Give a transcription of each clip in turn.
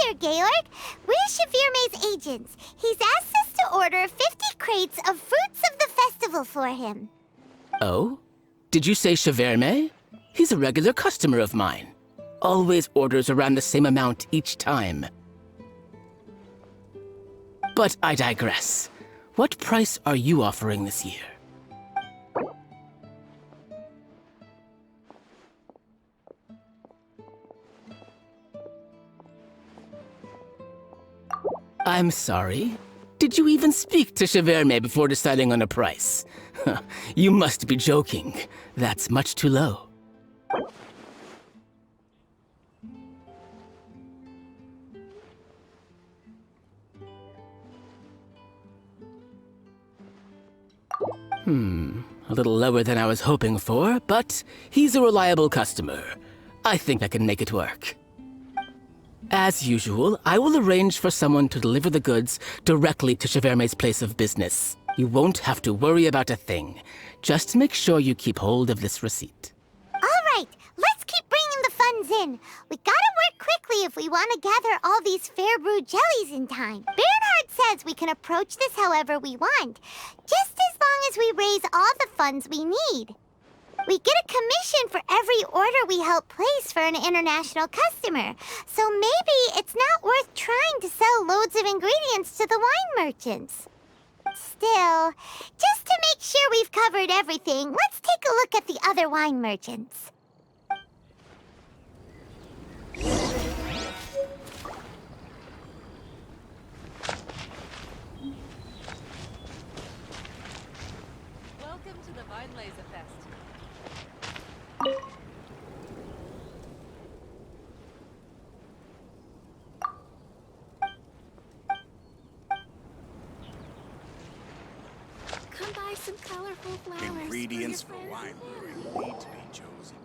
there, Georg. We're Shavirme's agents. He's asked us to order 50 crates of fruits of the festival for him. Oh? Did you say Shavirme? He's a regular customer of mine. Always orders around the same amount each time. But I digress. What price are you offering this year? I'm sorry. Did you even speak to Shavirme before deciding on a price? You must be joking. That's much too low. A little lower than I was hoping for, but he's a reliable customer. I think I can make it work. As usual, I will arrange for someone to deliver the goods directly to Shavirme's place of business. You won't have to worry about a thing. Just make sure you keep hold of this receipt. All right, let's keep bringing the funds in. We gotta work quickly if we want to gather all these fair brew jellies in time. Bernhard says we can approach this however we want, just as long as we raise all the funds we need. We get a commission for every order we help place for an international customer, so maybe it's not worth trying to sell loads of ingredients to the wine merchants. Still, just to make sure we've covered everything, let's take a look at the other wine merchants. Welcome to the Wine Laser Fest. Come buy some colorful flowers. Ingredients for wine brewing need to be chosen.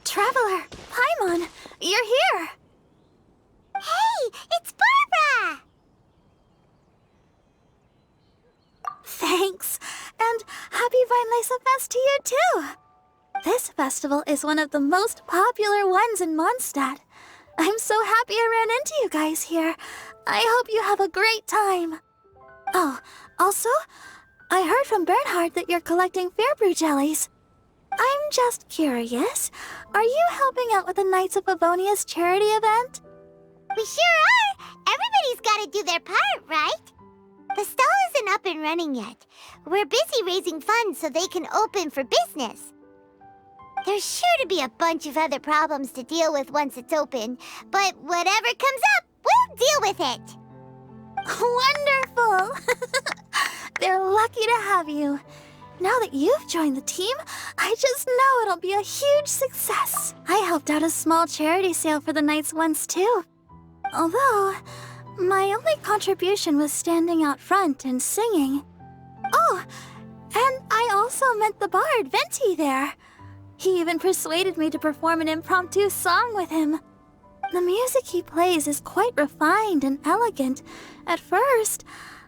Traveler, Paimon, you're here. Hey, it's Barbara! Thanks, and happy Weinlese Fest to you too. This festival is one of the most popular ones in Mondstadt. I'm so happy I ran into you guys here. I hope you have a great time. Oh, also, I heard from Bernhard that you're collecting Fairbrew jellies. I'm just curious, are you helping out with the Knights of Favonia's charity event? We sure are! Everybody's gotta do their part, right? The stall isn't up and running yet. We're busy raising funds so they can open for business. There's sure to be a bunch of other problems to deal with once it's open, but whatever comes up, we'll deal with it. Wonderful! They're lucky to have you. Now that you've joined the team, I just know it'll be a huge success. I helped out a small charity sale for the Knights once too. Although, my only contribution was standing out front and singing. Oh, and I also met the bard, Venti, there. He even persuaded me to perform an impromptu song with him. The music he plays is quite refined and elegant. At first,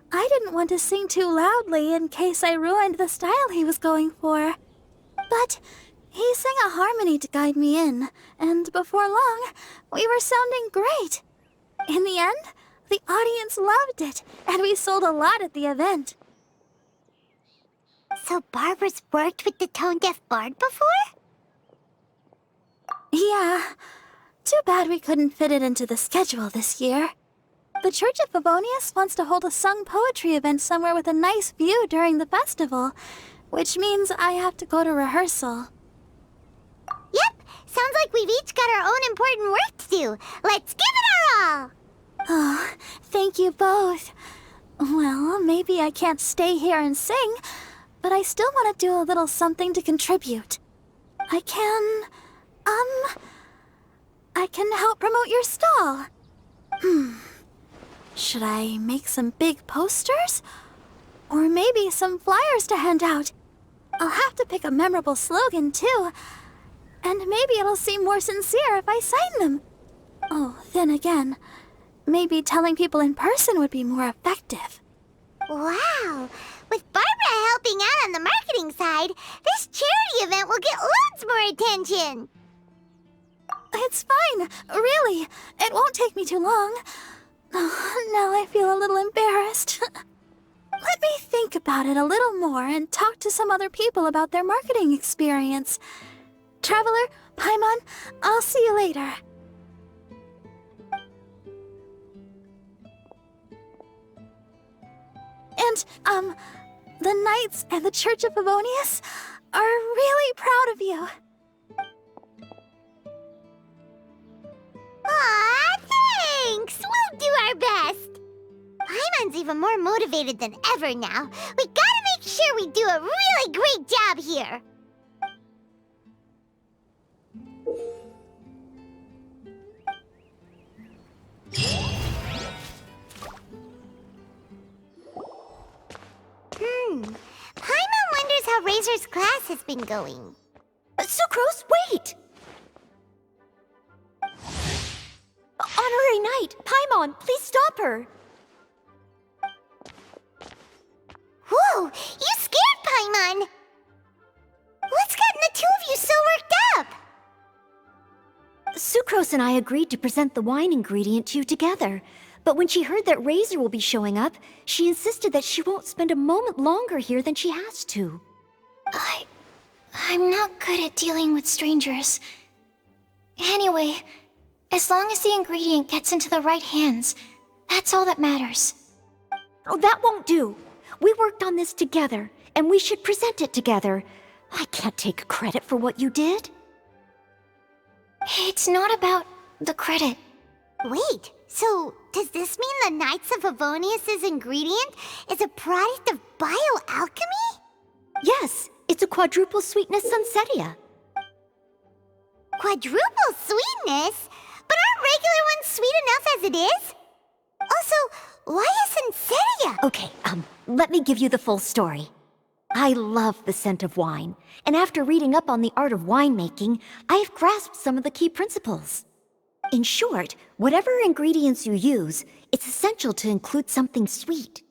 I didn't want to sing too loudly in case I ruined the style he was going for. But he sang a harmony to guide me in, and before long, we were sounding great. In the end, the audience loved it, and we sold a lot at the event. So Barbara's worked with the tone-deaf bard before? Yeah. Too bad we couldn't fit it into the schedule this year. The Church of Favonius wants to hold a sung poetry event somewhere with a nice view during the festival, which means I have to go to rehearsal. Yep, sounds like we've each got our own important work to do. Let's give it our all! Oh, thank you both. Well, maybe I can't stay here and sing, but I still want to do a little something to contribute. I can help promote your stall. Should I make some big posters? Or maybe some flyers to hand out? I'll have to pick a memorable slogan, too. And maybe it'll seem more sincere if I sign them. Oh, then again, maybe telling people in person would be more effective. Wow! With Barbara helping out on the marketing side, this charity event will get loads more attention. It's fine, really. It won't take me too long. Oh, now I feel a little embarrassed. Let me think about it a little more and talk to some other people about their marketing experience. Traveler, Paimon, I'll see you later. And, the Knights and the Church of Favonius are really proud of you. Aw, thanks! We'll do our best. Paimon's even more motivated than ever now. We gotta make sure we do a really great job here. Paimon wonders how Razor's class has been going. Sucrose, wait! Honorary Knight, Paimon, please stop her! Whoa! You scared Paimon! What's gotten the two of you so worked up? Sucrose and I agreed to present the wine ingredient to you together. But when she heard that Razor will be showing up, she insisted that she won't spend a moment longer here than she has to. I'm not good at dealing with strangers. Anyway, as long as the ingredient gets into the right hands, that's all that matters. Oh, that won't do. We worked on this together, and we should present it together. I can't take credit for what you did. It's not about the credit. Wait, so does this mean the Knights of Favonius' ingredient is a product of bioalchemy? Yes, it's a quadruple sweetness sunsetia. Quadruple sweetness? But aren't regular ones sweet enough as it is? Also, why a sunsetia? Okay, let me give you the full story. I love the scent of wine, and after reading up on the art of winemaking, I have grasped some of the key principles. In short, whatever ingredients you use, it's essential to include something sweet.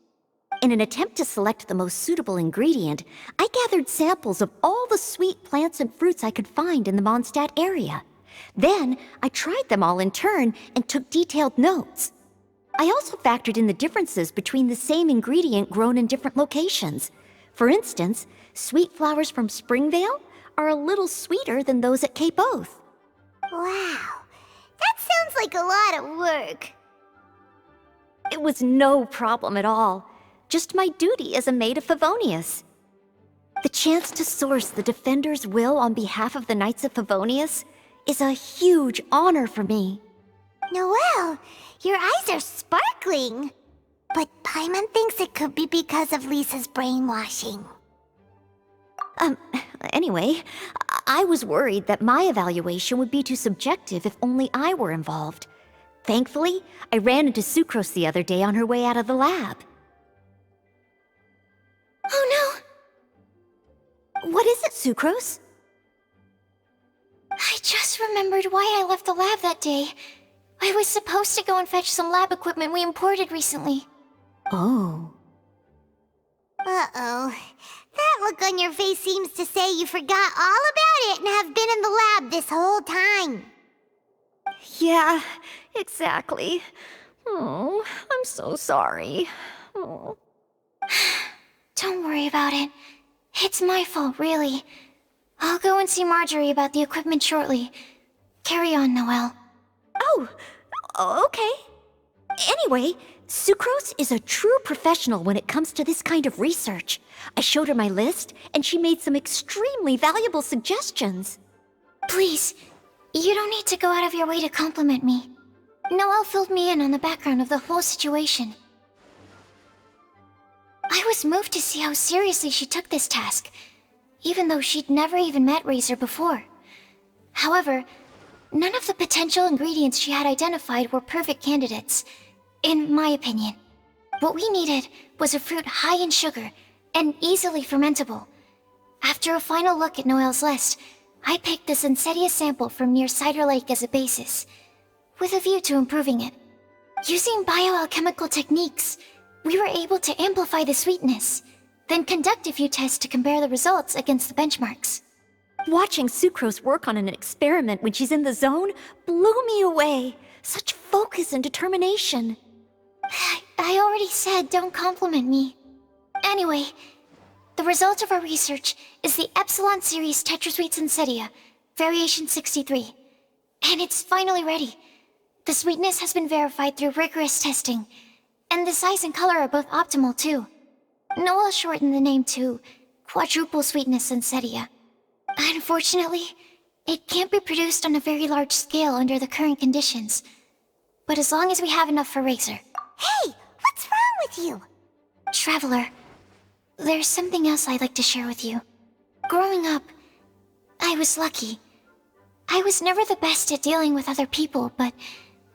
In an attempt to select the most suitable ingredient, I gathered samples of all the sweet plants and fruits I could find in the Mondstadt area. Then, I tried them all in turn and took detailed notes. I also factored in the differences between the same ingredient grown in different locations. For instance, sweet flowers from Springvale are a little sweeter than those at Cape Oath. Wow, that sounds like a lot of work. It was no problem at all. Just my duty as a maid of Favonius. The chance to source the Defender's will on behalf of the Knights of Favonius is a huge honor for me. Noelle, your eyes are sparkling. But Paimon thinks it could be because of Lisa's brainwashing. Anyway, I was worried that my evaluation would be too subjective if only I were involved. Thankfully, I ran into Sucrose the other day on her way out of the lab. Oh no! What is it, Sucrose? I just remembered why I left the lab that day. I was supposed to go and fetch some lab equipment we imported recently. Oh. Uh-oh. That look on your face seems to say you forgot all about it and have been in the lab this whole time. Yeah, exactly. Oh, I'm so sorry. Oh. Don't worry about it. It's my fault, really. I'll go and see Marjorie about the equipment shortly. Carry on, Noelle. Oh, okay. Anyway, Sucrose is a true professional when it comes to this kind of research. I showed her my list, and she made some extremely valuable suggestions. Please, you don't need to go out of your way to compliment me. Noelle filled me in on the background of the whole situation. I was moved to see how seriously she took this task, even though she'd never even met Razor before. However, none of the potential ingredients she had identified were perfect candidates, in my opinion. What we needed was a fruit high in sugar and easily fermentable. After a final look at Noelle's list, I picked the Sunsetia sample from near Cider Lake as a basis, with a view to improving it. Using bioalchemical techniques, we were able to amplify the sweetness, then conduct a few tests to compare the results against the benchmarks. Watching Sucrose work on an experiment when she's in the zone blew me away. Such focus and determination. I already said don't compliment me. Anyway, the result of our research is the Epsilon Series Tetrasweet Sensetia, Variation 63. And it's finally ready. The sweetness has been verified through rigorous testing, and the size and color are both optimal too. Noel shortened the name to Quadruple Sweetness Sensetia. Unfortunately, it can't be produced on a very large scale under the current conditions. But as long as we have enough for Razor. Hey, what's wrong with you? Traveler, there's something else I'd like to share with you. Growing up, I was lucky. I was never the best at dealing with other people, but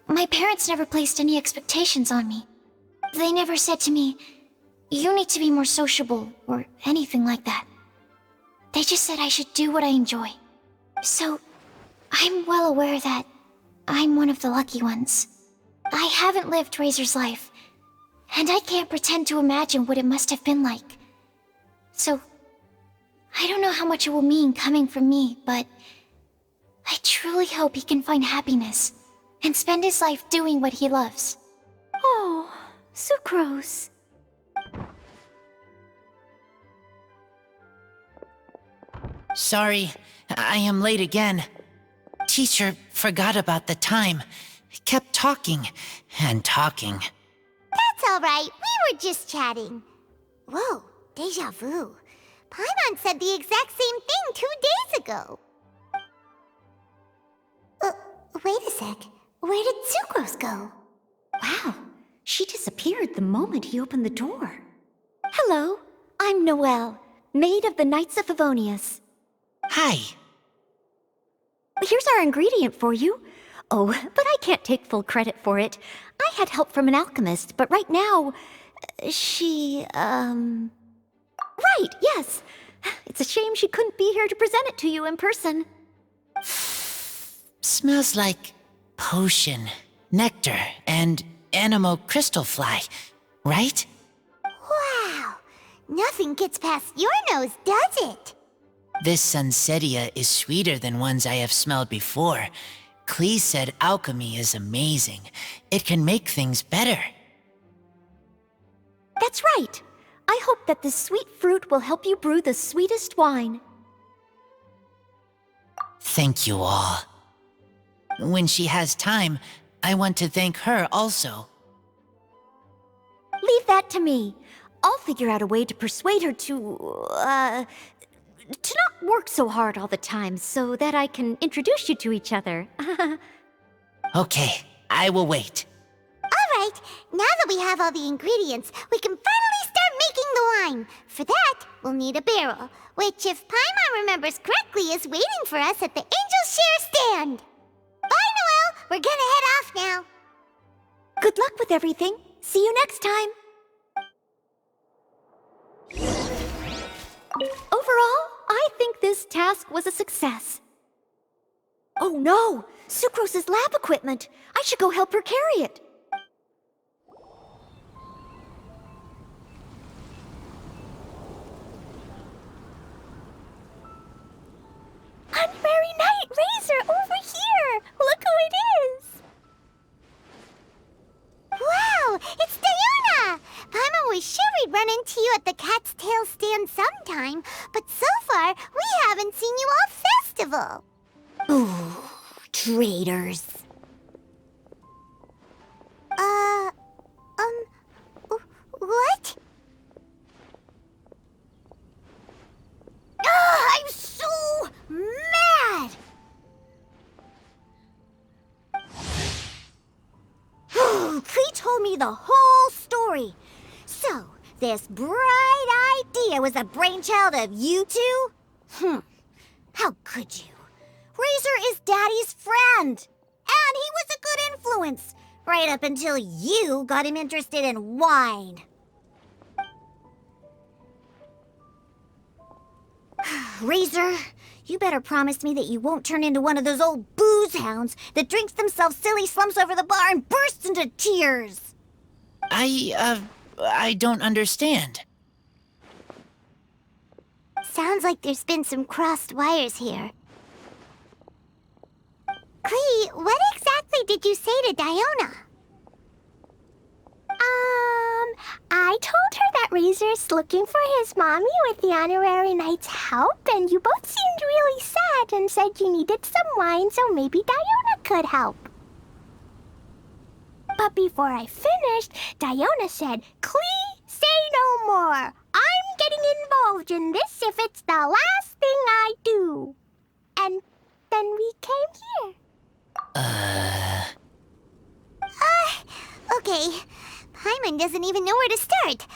my parents never placed any expectations on me. They never said to me, "You need to be more sociable," or anything like that. They just said I should do what I enjoy. So, I'm well aware that I'm one of the lucky ones. I haven't lived Razor's life, and I can't pretend to imagine what it must have been like. So, I don't know how much it will mean coming from me, but I truly hope he can find happiness and spend his life doing what he loves. Oh, Sucrose. Sorry, I am late again. Teacher forgot about the time. Kept talking and talking. That's all right. We were just chatting. Whoa, deja vu. Paimon said the exact same thing 2 days ago. Wait a sec. Where did Sucrose go? Wow, she disappeared the moment he opened the door. Hello, I'm Noelle, maid of the Knights of Favonius. Hi. Here's our ingredient for you. Oh, but I can't take full credit for it. I had help from an alchemist, but right now, Right, yes. It's a shame she couldn't be here to present it to you in person. Smells like potion, nectar, and anemo crystal fly, right? Wow. Nothing gets past your nose, does it? This Sunsetia is sweeter than ones I have smelled before. Klee said alchemy is amazing. It can make things better. That's right. I hope that this sweet fruit will help you brew the sweetest wine. Thank you all. When she has time, I want to thank her also. Leave that to me. I'll figure out a way to persuade her to not work so hard all the time so that I can introduce you to each other. Okay, I will wait. All right. Now that we have all the ingredients, we can finally start making the wine. For that, we'll need a barrel, which, if Paimon remembers correctly, is waiting for us at the Angel Share stand. Bye, Noelle. We're gonna head off now. Good luck with everything. See you next time. Overall, I think this task was a success. Oh no! Sucrose's lab equipment! I should go help her carry it. Unmarried Knight Razor over here! Look who it is! Wow, it's Diana! Paimon was sure we'd run into you at the Cat's Tail stand sometime, but so far, we haven't seen you all festival. Ooh, traitors. What? I'm so mad! Klee told me the whole story. So, this bright idea was a brainchild of you two? How could you? Razor is Daddy's friend. And he was a good influence. Right up until you got him interested in wine. Razor, you better promise me that you won't turn into one of those old booze hounds that drinks themselves silly, slumps over the bar, and bursts into tears. I don't understand. Sounds like there's been some crossed wires here. Clee, what exactly did you say to Diona? I told her that Razor's looking for his mommy with the honorary knight's help, and you both seemed really sad and said you needed some wine, so maybe Diona could help. But before I finished, Diona said, "Clee, say no more. I'm getting involved in this if it's the last thing I do." And then we came here. Okay. Paimon doesn't even know where to start.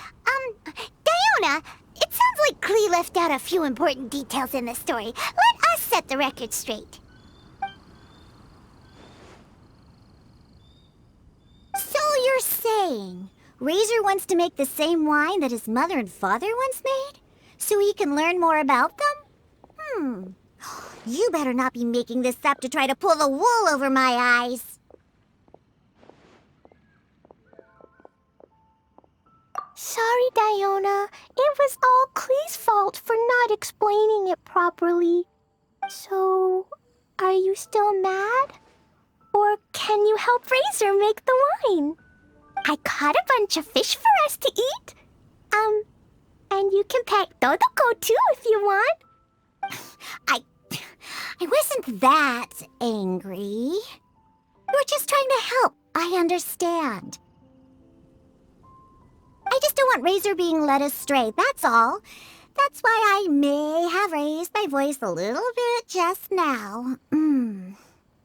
Diona, it sounds like Clee left out a few important details in the story. Let us set the record straight. So you're saying Razor wants to make the same wine that his mother and father once made? So he can learn more about them? You better not be making this up to try to pull the wool over my eyes. Sorry, Diona. It was all Clee's fault for not explaining it properly. So, are you still mad? Or can you help Razor make the wine? I caught a bunch of fish for us to eat. And you can pet Totoko too if you want. I wasn't that angry. We're just trying to help. I understand. I just don't want Razor being led astray, that's all. That's why I may have raised my voice a little bit just now.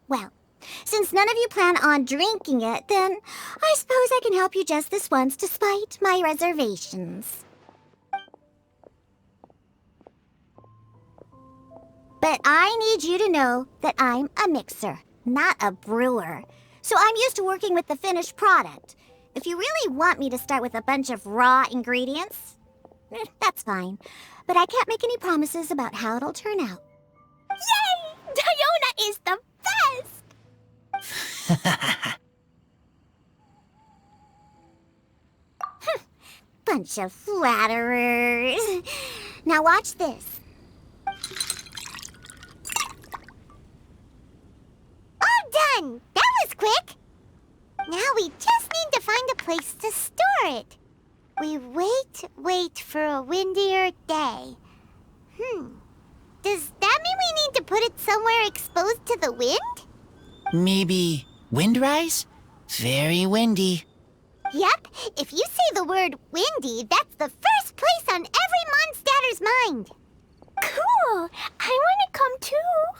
Well, since none of you plan on drinking it, then I suppose I can help you just this once despite my reservations. But I need you to know that I'm a mixer, not a brewer. So I'm used to working with the finished product. If you really want me to start with a bunch of raw ingredients, that's fine. But I can't make any promises about how it'll turn out. Yay! Diona is the best! Bunch of flatterers. Now watch this. All done! That was quick! Now we just need to find a place to store it. We wait for a windier day. Does that mean we need to put it somewhere exposed to the wind? Maybe windrise? Very windy. Yep, if you say the word windy, that's the first place on every Mondstatter's mind. Cool! I want to come too.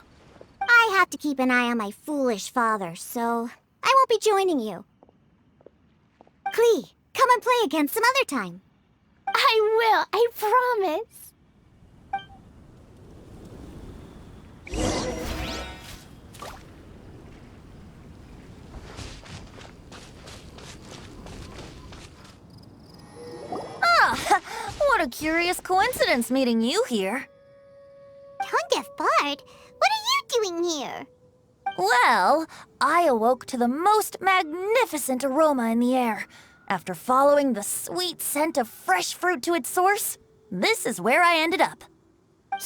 I have to keep an eye on my foolish father, so I won't be joining you. Clee, come and play again some other time. I will, I promise. What a curious coincidence meeting you here. Tone-deaf Bard, what are you doing here? Well, I awoke to the most magnificent aroma in the air. After following the sweet scent of fresh fruit to its source, this is where I ended up.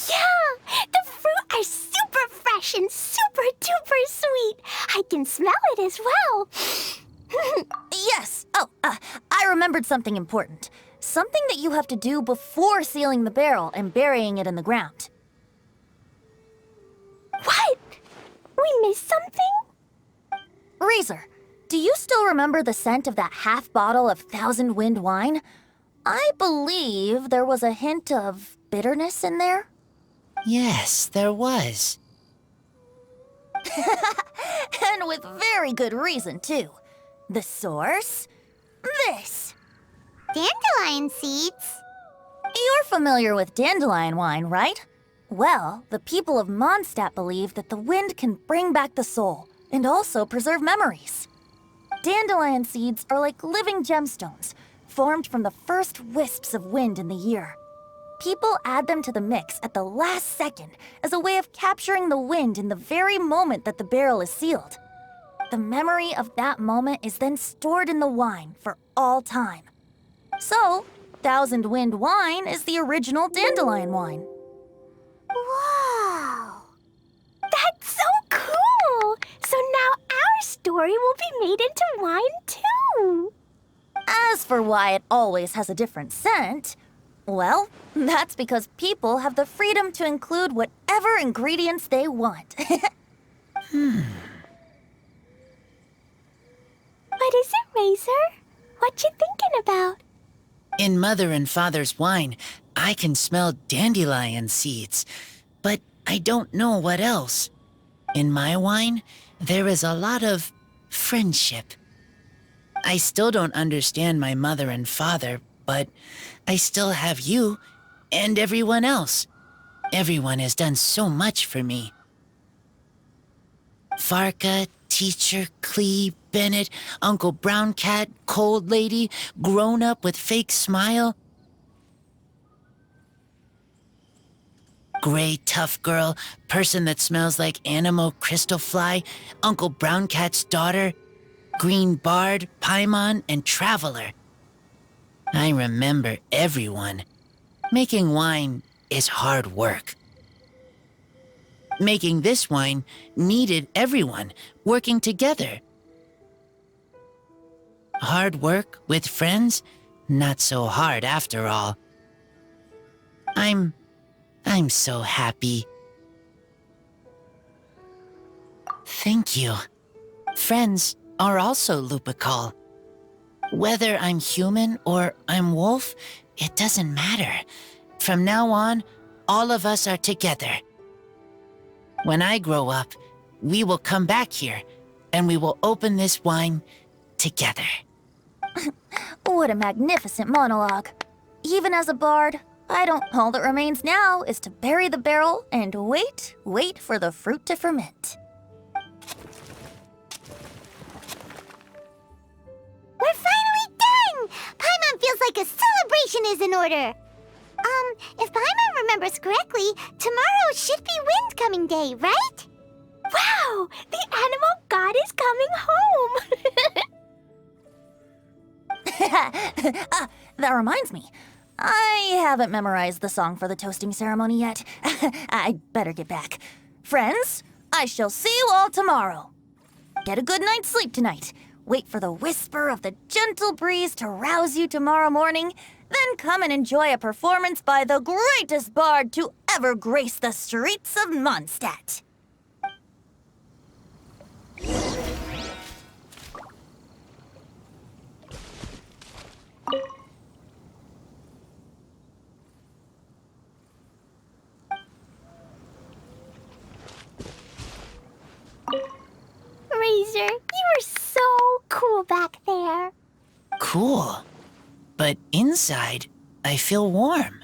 Yeah, the fruit are super fresh and super duper sweet. I can smell it as well. Yes. I remembered something important. Something that you have to do before sealing the barrel and burying it in the ground. What? We missed something? Razor, do you still remember the scent of that half bottle of Thousand Wind wine? I believe there was a hint of bitterness in there. Yes, there was. And with very good reason, too. The source? This. Dandelion seeds? You're familiar with dandelion wine, right? Well, the people of Mondstadt believe that the wind can bring back the soul and also preserve memories. Dandelion seeds are like living gemstones, formed from the first wisps of wind in the year. People add them to the mix at the last second as a way of capturing the wind in the very moment that the barrel is sealed. The memory of that moment is then stored in the wine for all time. So, Thousand Wind wine is the original dandelion wine. Whoa! That's so cool! So now our story will be made into wine too! As for why it always has a different scent, well, that's because people have the freedom to include whatever ingredients they want. What is it, Razor? What you thinking about? In Mother and Father's wine, I can smell dandelion seeds, but I don't know what else. In my wine, there is a lot of friendship. I still don't understand my mother and father, but I still have you and everyone else. Everyone has done so much for me. Farka, Teacher, Clee, Bennett, Uncle Brown Cat, Cold Lady, Grown Up with Fake Smile, Gray Tough Girl, Person that Smells like Animo Crystal Fly, Uncle Brown Cat's Daughter, Green Bard, Paimon, and Traveler. I remember everyone. Making wine is hard work. Making this wine needed everyone working together. Hard work with friends? Not so hard after all. I'm so happy. Thank you. Friends are also Lupical. Whether I'm human or I'm wolf, it doesn't matter. From now on, all of us are together. When I grow up, we will come back here, and we will open this wine together. What a magnificent monologue. Even as a bard, all that remains now is to bury the barrel and wait for the fruit to ferment. We're finally done! Paimon feels like a celebration is in order. If Paimon remembers correctly, tomorrow should be Windcoming Day, right? Wow! The animal god is coming home! That reminds me. I haven't memorized the song for the toasting ceremony yet. I'd better get back. Friends, I shall see you all tomorrow. Get a good night's sleep tonight. Wait for the whisper of the gentle breeze to rouse you tomorrow morning. Then come and enjoy a performance by the greatest bard to ever grace the streets of Mondstadt. Razor, you are so cool back there. Cool. But inside, I feel warm.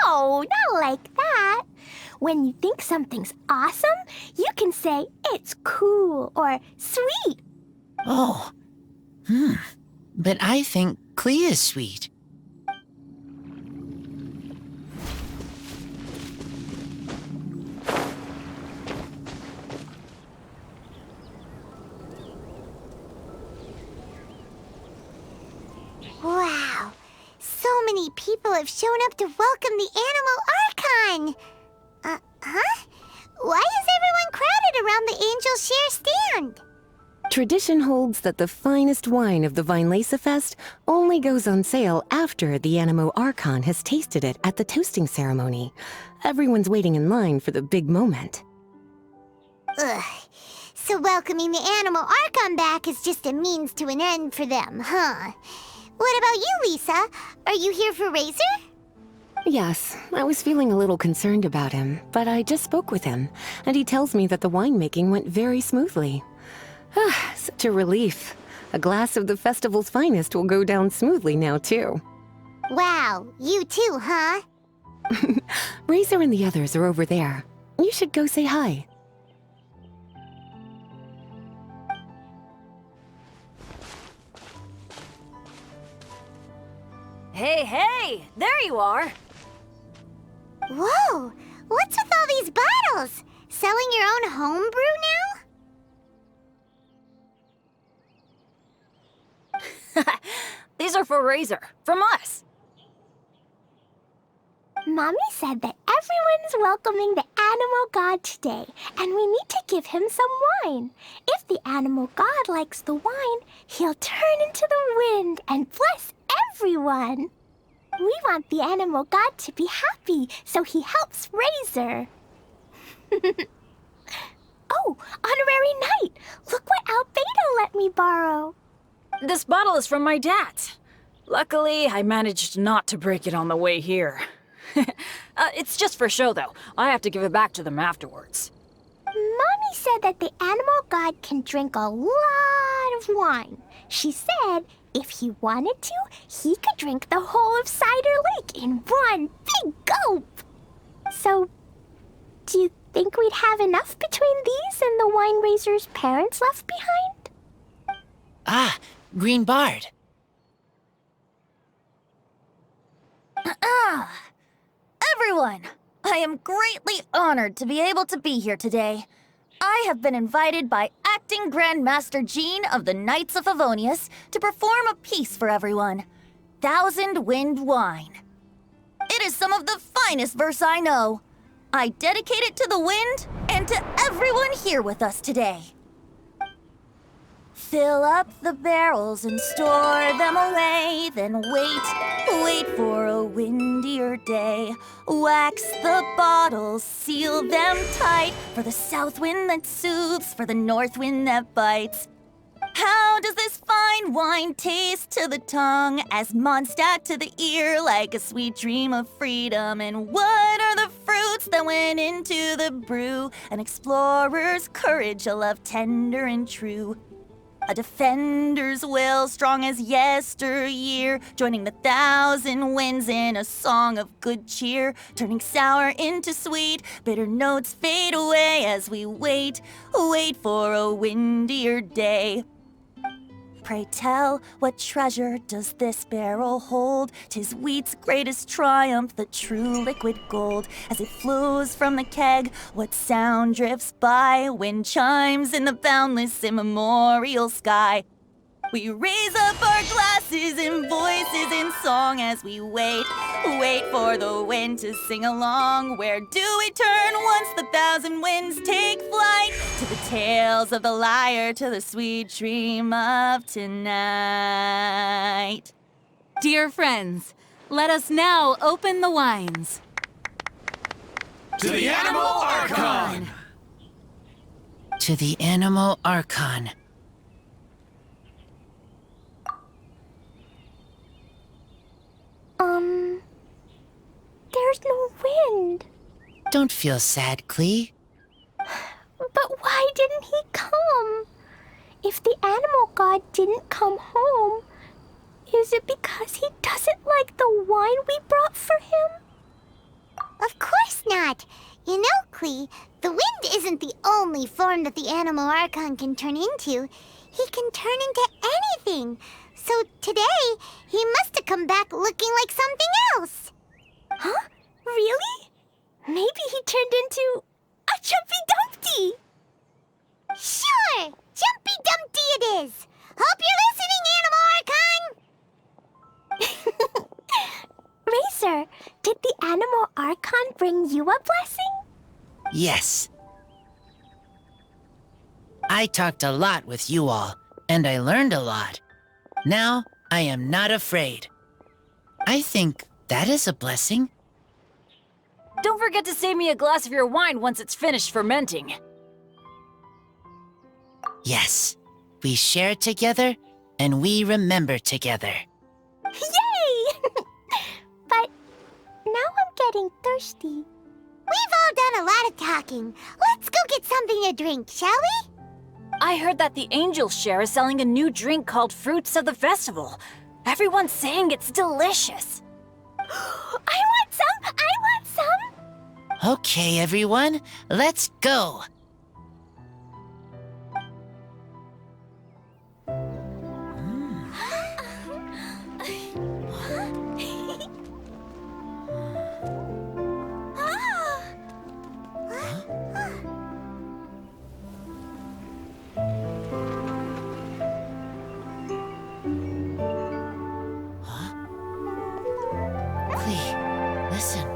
No, not like that. When you think something's awesome, you can say it's cool or sweet. Oh. But I think Clee is sweet. Wow. So many people have shown up to welcome the Animal Archon. Why is everyone crowded around the Angel Share stand? Tradition holds that the finest wine of the Vinelace Fest only goes on sale after the Animo Archon has tasted it at the toasting ceremony. Everyone's waiting in line for the big moment. Ugh. So welcoming the Animal Archon back is just a means to an end for them, huh? What about you, Lisa? Are you here for Razor? Yes, I was feeling a little concerned about him, but I just spoke with him, and he tells me that the winemaking went very smoothly. Such a relief. A glass of the festival's finest will go down smoothly now, too. Wow, you too, huh? Razor and the others are over there. You should go say hi. Hey, there you are. Whoa, what's with all these bottles? Selling your own homebrew now? These are for Razor, from us. Mommy said that Everyone's welcoming the animal god today, and we need to give him some wine. If the animal god likes the wine, he'll turn into the wind and bless everyone. We want the animal god to be happy, so he helps Razor. Oh, honorary knight! Look what Albedo let me borrow. This bottle is from my dad. Luckily, I managed not to break it on the way here. It's just for show, though. I have to give it back to them afterwards. Mommy said that the animal god can drink a lot of wine. She said if he wanted to, he could drink the whole of Cider Lake in one big gulp. So, do you think we'd have enough between these and the wine raiser's parents left behind? Ah, Green Bard. Everyone, I am greatly honored to be able to be here today. I have been invited by Acting Grand Master Jean of the Knights of Favonius to perform a piece for everyone, Thousand Wind Wine. It is some of the finest verse I know. I dedicate it to the wind and to everyone here with us today. Fill up the barrels and store them away, then wait for a windier day. Wax the bottles, seal them tight, for the south wind that soothes, for the north wind that bites. How does this fine wine taste to the tongue, as Mondstadt to the ear, like a sweet dream of freedom? And what are the fruits that went into the brew? An explorer's courage, a love tender and true. A defender's will, strong as yesteryear, joining the thousand winds in a song of good cheer, turning sour into sweet, bitter notes fade away as we wait for a windier day. Pray tell, what treasure does this barrel hold? 'Tis wheat's greatest triumph, the true liquid gold. As it flows from the keg, what sound drifts by? Wind chimes in the boundless immemorial sky. We raise up our glasses and voices in song as we wait for the wind to sing along. Where do we turn once the thousand winds take flight? To the tales of the lyre, to the sweet dream of tonight. Dear friends, let us now open the wines. To the Animal Archon! To the Animal Archon. There's no wind. Don't feel sad, Klee. But why didn't he come? If the animal god didn't come home, is it because he doesn't like the wine we brought for him? Of course not. You know, Klee, the wind isn't the only form that the animal archon can turn into. He can turn into anything. So today, he must have come back looking like something else. Huh? Really? Maybe he turned into a Jumpy Dumpty. Sure! Jumpy Dumpty it is! Hope you're listening, Animal Archon! Racer, did the animal archon bring you a blessing? Yes. I talked a lot with you all, and I learned a lot. Now, I am not afraid. I think that is a blessing. Don't forget to save me a glass of your wine once it's finished fermenting. Yes, we share together, and we remember together. Yay! But now I'm getting thirsty. We've all done a lot of talking. Let's go get something to drink, shall we? I heard that the Angel Share is selling a new drink called Fruits of the Festival. Everyone's saying it's delicious. I want some! I want some! Okay, everyone, let's go. Listen.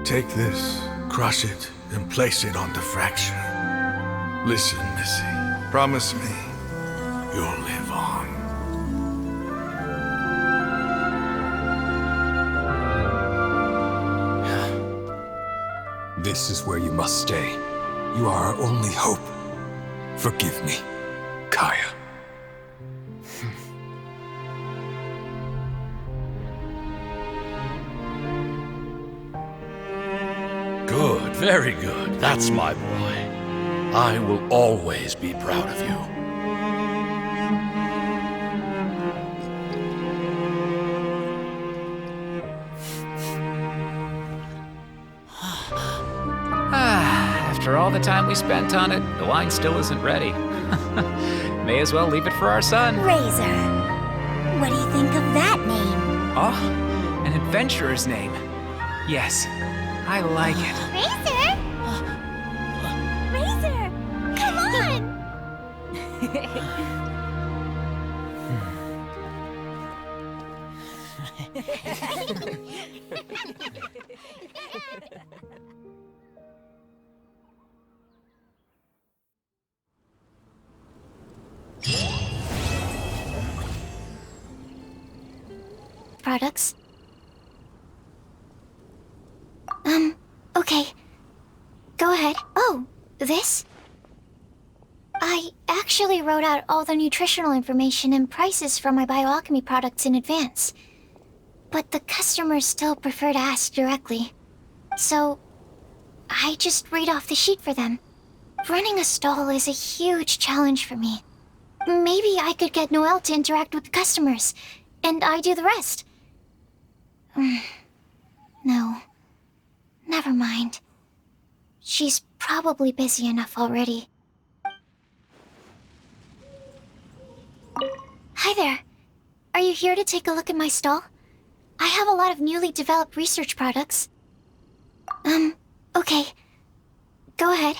Take this, crush it, and place it on the fracture. Listen, Missy. Promise me you'll live on. This is where you must stay. You are our only hope. Forgive me, Kaya. Good, very good. That's my boy. I will always be proud of you. After all the time we spent on it, the wine still isn't ready. May as well leave it for our son. Razor. What do you think of that name? Oh, an adventurer's name. Yes, I like it. Razor? Razor! Come on! Products. Okay. Go ahead. Oh, this? I actually wrote out all the nutritional information and prices for my bioalchemy products in advance. But the customers still prefer to ask directly. So, I just read off the sheet for them. Running a stall is a huge challenge for me. Maybe I could get Noelle to interact with the customers, and I do the rest. No. Never mind. She's probably busy enough already. Hi there. Are you here to take a look at my stall? I have a lot of newly developed research products. Okay. Go ahead.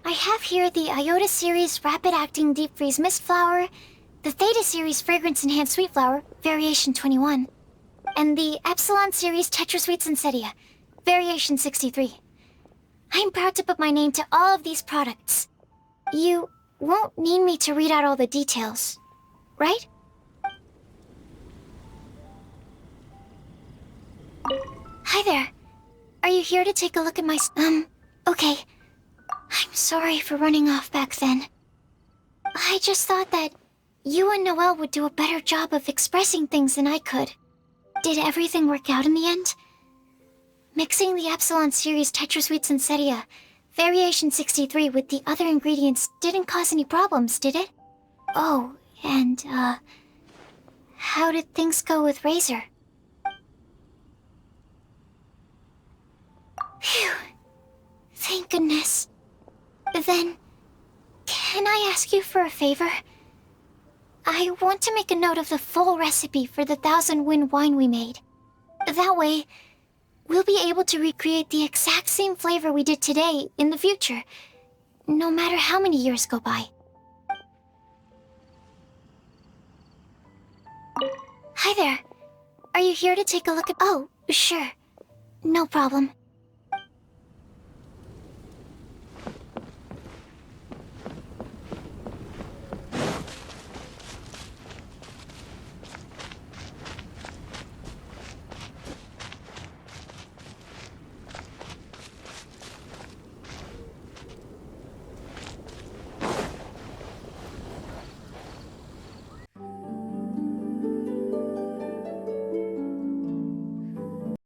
I have here the Iota Series Rapid Acting Deep Freeze Mist Flower, the Theta Series Fragrance Enhanced Sweet Flower, Variation 21, and the Epsilon Series Tetrasweet Sensetia, Variation 63. I'm proud to put my name to all of these products. You won't need me to read out all the details, right? Hi there. Are you here to take a look at my okay. I'm sorry for running off back then. I just thought that you and Noelle would do a better job of expressing things than I could. Did everything work out in the end? Mixing the Epsilon Series Tetrasweet Sensetia, Variation 63 with the other ingredients didn't cause any problems, did it? Oh, and, how did things go with Razor? Phew. Thank goodness. Then, can I ask you for a favor? I want to make a note of the full recipe for the 1000 Wind wine we made. That way, we'll be able to recreate the exact same flavor we did today in the future, no matter how many years go by. Hi there. Are you here to take a look at— Oh, sure. No problem.